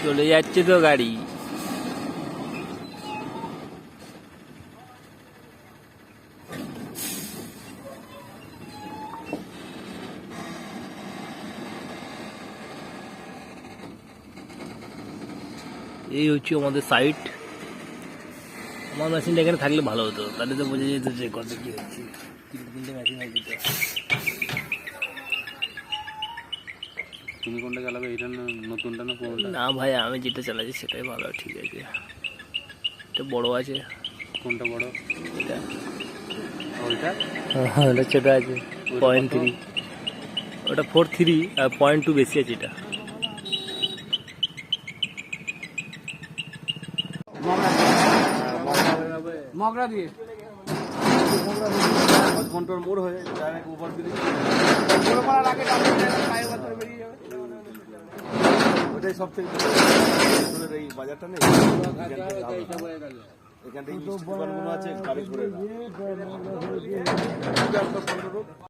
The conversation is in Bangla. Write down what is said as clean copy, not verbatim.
চলে যাচ্ছে তো গাড়ি। এই হচ্ছে আমাদের সাইট। আমার মেশিনটা এখানে থাকলে ভালো হতো, তাহলে তো বোঝা যেত যে কত কি হচ্ছে। তিনটে মেশিন আছে তো। তুমি কোনটা চালাবে, এটা না নতুনটা না পুরোটা? না ভাই, আমি যেটা চালাচ্ছি সেটাই ভালো, ঠিক আছে। এটা বড় আছে। কোনটা বড়? এটা ওইটা ওটা ছোট আছে, 0.3। ওটা 4.3 আর 0.2 বেশি আছে এটা। মগরা দিয়ে কন্ট্রোল মোড় হয়ে ডাইরেক্ট ওভার দিলে পুরো করার আগে পায়ে বছর বেরিয়ে যাবে। ওটাই সব থেকে এই বাজারটা নেই, এখান থেকে আছে গাড়ি ঘুরে